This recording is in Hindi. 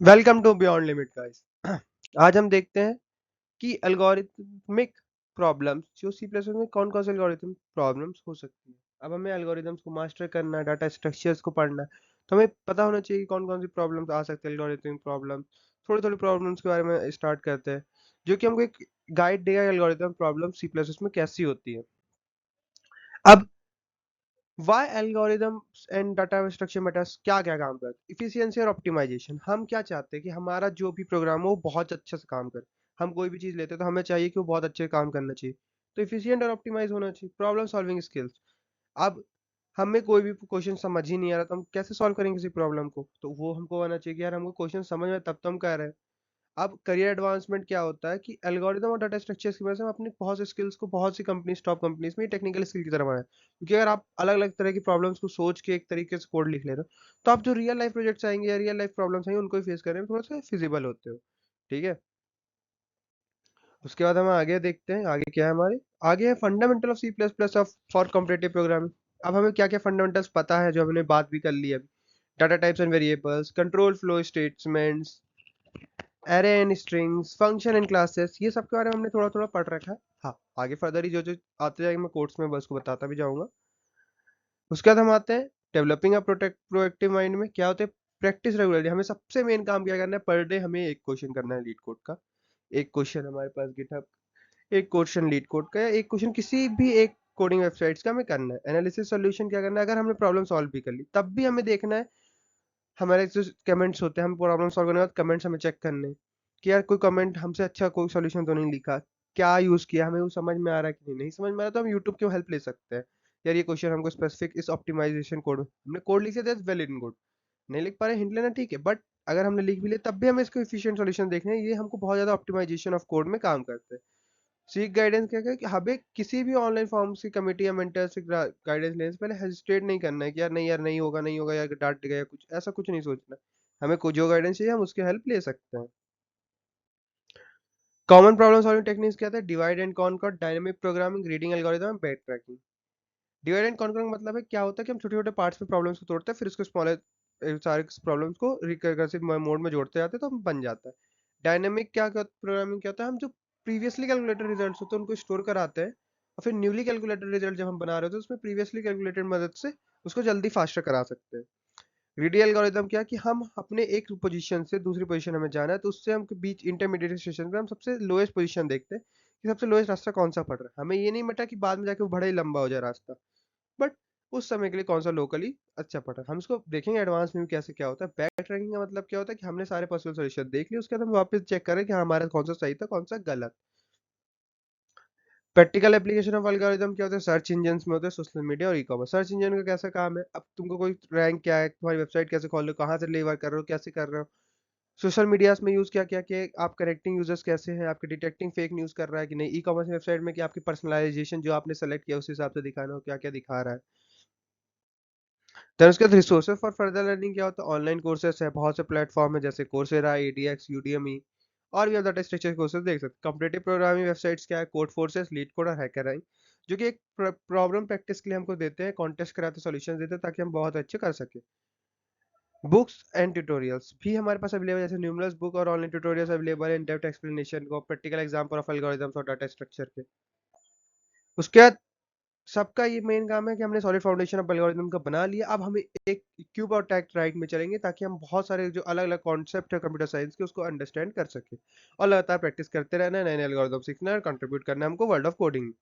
Welcome to Beyond Limit guys. आज हम देखते हैं कि एल्गोरिथमिक प्रॉब्लम्स जो सी प्लस में कौन कौन से एल्गोरिथम प्रॉब्लम्स हो सकती है। अब हमें एल्गोरिथम्स को मास्टर करना है, डाटा स्ट्रक्चर्स को पढ़ना है, तो हमें पता होना चाहिए कि कौन कौन सी प्रॉब्लम्स आ सकते हैं। एल्गोरिथमिक प्रॉब्लम थोड़ी थोड़ी प्रॉब्लम्स के बारे में स्टार्ट करते हैं, जो कि हमको एक गाइड देगा एल्गोरिथम प्रॉब्लम सी प्लस में कैसी होती है। अब why algorithms and data structure matters क्या क्या काम करते हैं? इफिशियंसी और ऑप्टिमाइजेशन। हम क्या चाहते हैं कि हमारा जो भी प्रोग्राम हो वो बहुत अच्छे से काम करे। हम कोई भी चीज़ लेते हैं तो हमें चाहिए कि वो बहुत अच्छे से काम करना चाहिए, तो इफिशियंट और ऑप्टिमाइज होना चाहिए। Problem solving skills. अब हमें कोई भी क्वेश्चन समझ ही नहीं आ रहा तो हम कैसे सॉल्व करेंगे किसी प्रॉब्लम को, तो वो हमको आना चाहिए कि यार हमको क्वेश्चन समझ में, तब तो हम कह रहे हैं। अब करियर एडवांसमेंट क्या होता है कि एल्गोरिदम और डाटा स्ट्रक्चर्स की वजह से हम अपनी बहुत सी स्किल्स को बहुत सी कंपनीज, टॉप कंपनीज में टेक्निकल स्किल की तरह बनाए, क्योंकि अगर आप अलग अलग तरह की प्रॉब्लम्स को सोच के एक तरीके से कोड लिख ले रहे हो, तो आप जो रियल लाइफ प्रोजेक्ट्स आएंगे या रियल लाइफ प्रॉब्लम्स आएंगे उनको फेस करने में थोड़ा सा फिजिबल होते हो। ठीक है। उसके बाद हम आगे देखते हैं, आगे क्या है हमारे। आगे है fundamental of C plus plus of for competitive programming. अब हमें क्या क्या फंडामेंटल्स पता है जो हमने बात भी कर ली है। Data types and variables, control flow statements, array and strings, function and classes, ये सब के बारे में हमने थोड़ा थोड़ा पढ़ रखा है। हाँ, आगे फर्दर ही जो जो आते जाएंगे मैं कोर्स में बस को बताता भी जाऊंगा। उसके बाद हम आते हैं डेवलपिंग अ प्रोएक्टिव माइंड में। क्या होते हैं? Practice regularly. हमें सबसे मेन काम क्या करना है? पर डे हमें एक क्वेश्चन करना है लीड कोड का। एक क्वेश्चन हमारे पास गिटहब, एक क्वेश्चन लीड कोड का, या एक क्वेश्चन किसी भी एक कोडिंग वेबसाइट्स का हमें करना है। एनालिसिस सॉल्यूशन क्या करना है? अगर हमने प्रॉब्लम सॉल्व भी कर ली तब भी हमें देखना है, हमारे जो कमेंट्स होते हैं, हम प्रॉब्लम सॉल्व करने के बाद कमेंट्स हमें चेक करने हैं कि यार कोई कमेंट हमसे अच्छा कोई सॉल्यूशन तो नहीं लिखा, क्या यूज किया, हमें वो समझ में आ रहा है कि नहीं। नहीं समझ में आ रहा तो हम यूट्यूब की हेल्प ले सकते हैं। यार ये क्वेश्चन हमको स्पेसिफिक इस ऑप्टिमाइजेशन कोड हमने कोड लिख दिया, वेल इन गुड। नहीं लिख पा रहे, हिंट लेना ठीक है, बट अगर हमने लिख भी लिया तब भी हमें इसको एफिशिएंट सॉल्यूशन देखना है। ये हमको बहुत ज्यादा ऑप्टिमाइजेशन ऑफ कोड में काम करते हैं। सीख गाइडेंस क्या है कि हमें किसी भी ऑनलाइन फॉर्म्स की कमेटी या मेंटर से गाइडेंस लेने से पहले हेजिटेट नहीं करना है कि यार नहीं, यार नहीं होगा, नहीं होगा, यार डांट गया, कुछ ऐसा कुछ नहीं सोचना। हमें को जो गाइडेंस चाहिए हम उसकी हेल्प ले सकते हैं। कॉमन प्रॉब्लम सॉल्विंग टेक्निक्स क्या था? Divide and conquer, dynamic programming, reading algorithm, back tracking. Divide and conquer का मतलब है क्या होता है कि हम छोटे छोटे पार्ट्स में प्रॉब्लम्स को तोड़ते हैं, फिर उसको स्मॉलर सारे प्रॉब्लम्स को रिकर्सिव मोड में जोड़ते जाते हैं तो हम बन जाता है। डायनेमिक क्या प्रोग्रामिंग क्या होता है? हम जो प्रीवियसली कैलकुलेटेड रिजल्ट्स होते हैं उनको स्टोर कराते हैं, और फिर न्यूली कैलकुलेटेड रिजल्ट जब हम बना रहे होते हैं उसमें प्रीवियसली कैलकुलेटेड मदद से उसको जल्दी फास्टर करा सकते हैं। ग्रीडी एल्गोरिथम क्या कि हम अपने एक पोजीशन से दूसरी पोजीशन हमें जाना है, तो उससे हम बीच इंटरमीडिएट स्टेशन पे हम सबसे लोएस्ट पोजीशन देखते हैं कि सबसे लोएस्ट रास्ता कौन सा पड़ रहा है। हमें ये नहीं मटा कि बाद में जाके वो बड़ा ही लंबा हो जाए रास्ता, बट उस समय के लिए कौन सा लोकली अच्छा पड़ रहा है हम इसको देखेंगे। एडवांस में भी कैसे क्या होता है। बैक ट्रैकिंग का मतलब क्या होता है कि हमने सारे पॉसिबल सॉल्यूशन देख लिए, उसके बाद हम वापस चेक करें कि हमारा कौन सा सही था कौन सा गलत। प्रैक्टिकल एप्लीकेशन ऑफ एल्गोरिथम क्या होता है? सर्च इंजन में होता है, सोशल मीडिया और ई कॉमर्स। सर्च इंजन का कैसा काम है? अब तुमको कोई रैंक क्या है, तुम्हारी वेबसाइट कैसे खोल रहे हो, कहाँ से डिलीवर कर रहे हो, कैसे कर रहे हो। सोशल मीडिया में यूज क्या क्या कि आप करेक्टिंग यूजर्स कैसे हैं, आपके डिटेक्टिंग फेक न्यूज कर रहा है कि नहीं। ई कॉमर्स वेबसाइट में कि आपकी पर्सनलाइजेशन जो आपने सेलेक्ट किया उस हिसाब से दिखाना हो, क्या क्या दिखा रहा है। देन उसके बाद रिसोर्सेज फॉर फर्दर लर्निंग क्या होता है? ऑनलाइन कोर्सेज है, बहुत से प्लेटफॉर्म है जैसे कोर्सेरा, एडीएक्स, यूडीएमई, और भी आप डाटा स्ट्रक्चर कोर्सेज देख सकते हैं। कॉम्पिटिटिव प्रोग्रामिंग वेबसाइट्स क्या है? कोड फोर्सेस, लीड कोड और हैकर, जो कि एक प्रॉब्लम प्रैक्टिस के लिए हमको देते हैं, कॉन्टेस्ट कराते सॉल्यूशन देते हैं ताकि हम बहुत अच्छे कर सके। बुक्स एंड ट्यूटोरियल्स भी हमारे पास अवेलेबल है, जैसे न्यूमरस बुक और ऑनलाइन ट्यूटोरियल्स अवेलेबल है, इन डेप्थ एक्सप्लेनेशन को प्रैक्टिकल एग्जांपल ऑफ एल्गोरिथम्स और डाटा स्ट्रक्चर के। उसके बाद सबका ये मेन काम है कि हमने सॉलिड फाउंडेशन ऑफ एल्गोरिथम का बना लिया। अब हमें एक क्यूब और टैक्ट राइट में चलेंगे ताकि हम बहुत सारे जो अलग अलग कॉन्सेप्ट है कंप्यूटर साइंस के उसको अंडरस्टैंड कर सके, और लगातार प्रैक्टिस करते रहना है, नए नए एल्गोरिथम सीखना है और कंट्रीब्यूट करना है हमको वर्ल्ड ऑफ कोडिंग।